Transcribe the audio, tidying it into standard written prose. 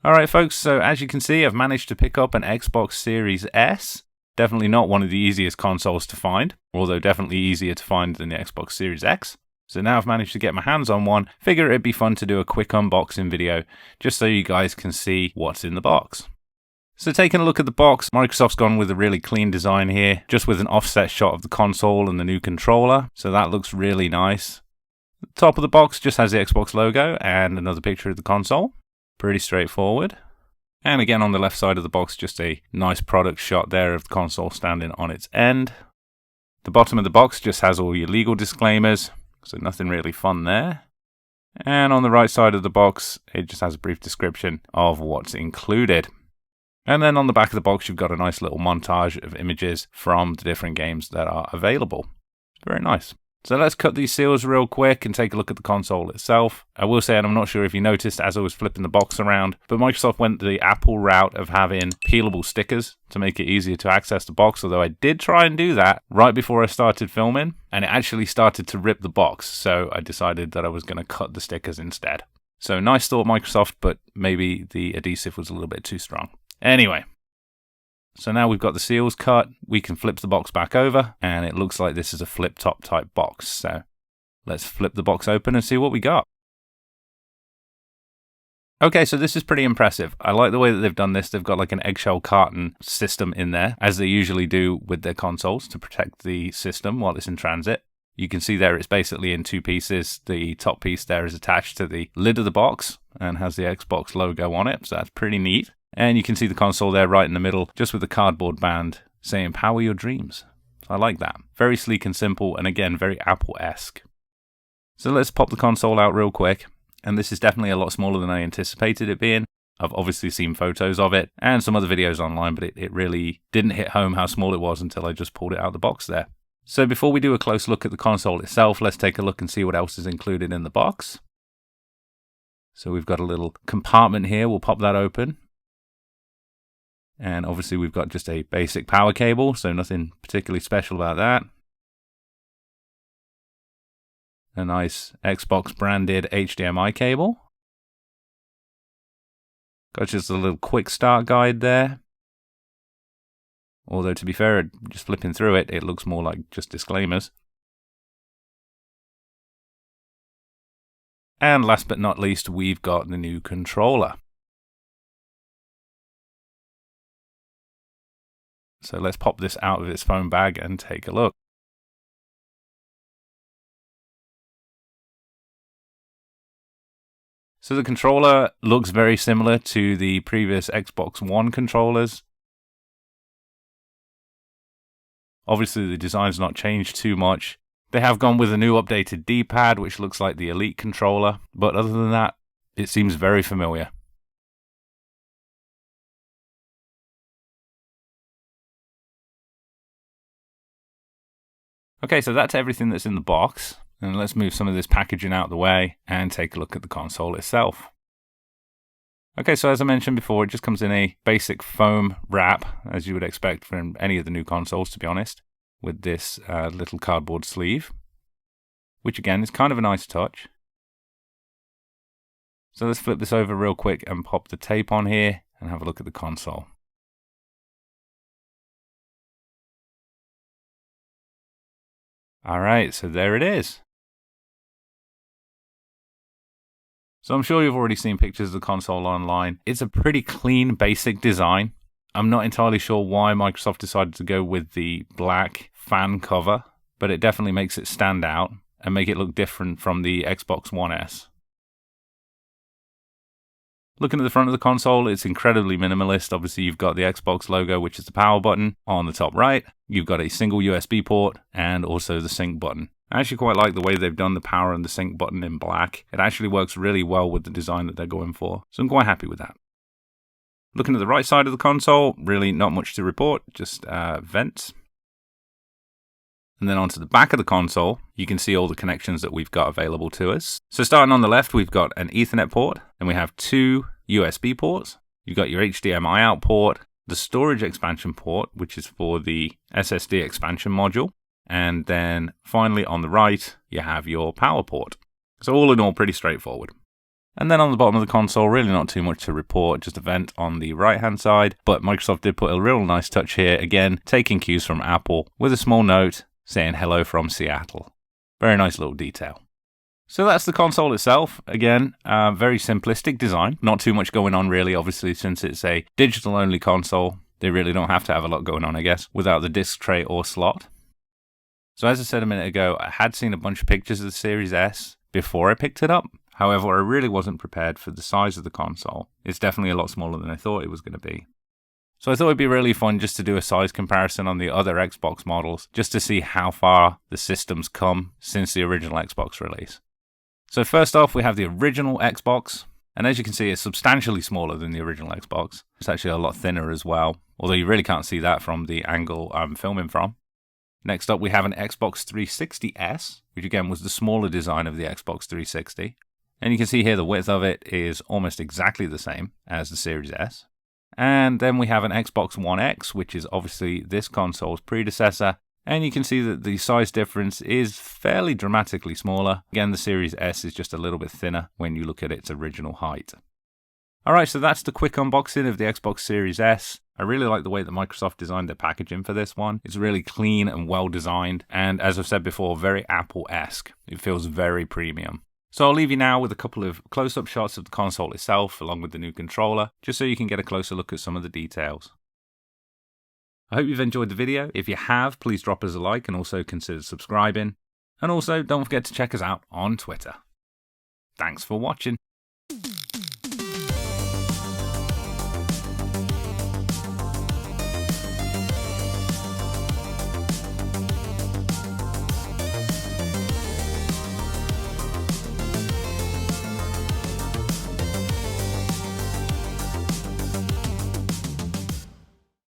Alright folks, so as you can see, I've managed to pick up an Xbox Series S. Definitely not one of the easiest consoles to find, although definitely easier to find than the Xbox Series X. So now I've managed to get my hands on one. Figure it'd be fun to do a quick unboxing video, just so you guys can see what's in the box. So taking a look at the box, Microsoft's gone with a really clean design here, just with an offset shot of the console and the new controller, so that looks really nice. The top of the box just has the Xbox logo and another picture of the console. Pretty straightforward. And again on the left side of the box, just a nice product shot there of the console standing on its end. The bottom of the box just has all your legal disclaimers, so nothing really fun there. And on the right side of the box, it just has a brief description of what's included. And then on the back of the box, you've got a nice little montage of images from the different games that are available. Very nice. So let's cut these seals real quick and take a look at the console itself. I will say, and I'm not sure if you noticed as I was flipping the box around, but Microsoft went the Apple route of having peelable stickers to make it easier to access the box, although I did try and do that right before I started filming, and it actually started to rip the box, so I decided that I was going to cut the stickers instead. So nice thought, Microsoft, but maybe the adhesive was a little bit too strong. Anyway. So now we've got the seals cut, we can flip the box back over, and it looks like this is a flip top type box. So let's flip the box open and see what we got. Okay, so this is pretty impressive. I like the way that they've done this. They've got like an eggshell carton system in there, as they usually do with their consoles to protect the system while it's in transit. You can see there it's basically in two pieces. The top piece there is attached to the lid of the box and has the Xbox logo on it, so that's pretty neat. And you can see the console there right in the middle, just with the cardboard band saying, "Power your dreams." I like that. Very sleek and simple, and again, very Apple-esque. So let's pop the console out real quick. And this is definitely a lot smaller than I anticipated it being. I've obviously seen photos of it and some other videos online, but it really didn't hit home how small it was until I just pulled it out of the box there. So before we do a close look at the console itself, let's take a look and see what else is included in the box. So we've got a little compartment here. We'll pop that open. And obviously we've got just a basic power cable, so nothing particularly special about that. A nice Xbox branded HDMI cable. Got just a little quick start guide there. Although to be fair, just flipping through it, it looks more like just disclaimers. And last but not least, we've got the new controller. So let's pop this out of its foam bag and take a look. So the controller looks very similar to the previous Xbox One controllers. Obviously the design's not changed too much. They have gone with a new updated D-pad, which looks like the Elite controller, but other than that, it seems very familiar. Okay, so that's everything that's in the box. And let's move some of this packaging out of the way and take a look at the console itself. Okay, so as I mentioned before, it just comes in a basic foam wrap, as you would expect from any of the new consoles, to be honest, with this little cardboard sleeve, which again is kind of a nice touch. So let's flip this over real quick and pop the tape on here and have a look at the console. Alright, so there it is. So I'm sure you've already seen pictures of the console online. It's a pretty clean, basic design. I'm not entirely sure why Microsoft decided to go with the black fan cover, but it definitely makes it stand out and make it look different from the Xbox One S. Looking at the front of the console, it's incredibly minimalist. Obviously, you've got the Xbox logo, which is the power button on the top right. You've got a single USB port and also the sync button. I actually quite like the way they've done the power and the sync button in black. It actually works really well with the design that they're going for, so I'm quite happy with that. Looking at the right side of the console, really not much to report, just vents. And then onto the back of the console, you can see all the connections that we've got available to us. So starting on the left, we've got an Ethernet port, and we have two USB ports. You've got your HDMI out port, the storage expansion port, which is for the SSD expansion module. And then finally on the right, you have your power port. So all in all, pretty straightforward. And then on the bottom of the console, really not too much to report, just a vent on the right hand side. But Microsoft did put a real nice touch here, again, taking cues from Apple with a small note saying hello from Seattle. Very nice little detail. So that's the console itself. Again, very simplistic design. Not too much going on really, obviously, since it's a digital only console. They really don't have to have a lot going on, I guess, without the disc tray or slot. So as I said a minute ago, I had seen a bunch of pictures of the Series S before I picked it up. However, I really wasn't prepared for the size of the console. It's definitely a lot smaller than I thought it was going to be. So I thought it'd be really fun just to do a size comparison on the other Xbox models, just to see how far the system's come since the original Xbox release. So first off, we have the original Xbox, and as you can see, it's substantially smaller than the original Xbox. It's actually a lot thinner as well, although you really can't see that from the angle I'm filming from. Next up, we have an Xbox 360S, which again was the smaller design of the Xbox 360. And you can see here the width of it is almost exactly the same as the Series S. And then we have an Xbox One X, which is obviously this console's predecessor. And you can see that the size difference is fairly dramatically smaller. Again, the Series S is just a little bit thinner when you look at its original height. Alright, so that's the quick unboxing of the Xbox Series S. I really like the way that Microsoft designed their packaging for this one. It's really clean and well designed, and as I've said before, very Apple-esque. It feels very premium. So I'll leave you now with a couple of close-up shots of the console itself, along with the new controller, just so you can get a closer look at some of the details. I hope you've enjoyed the video. If you have, please drop us a like and also consider subscribing. And also, don't forget to check us out on Twitter. Thanks for watching.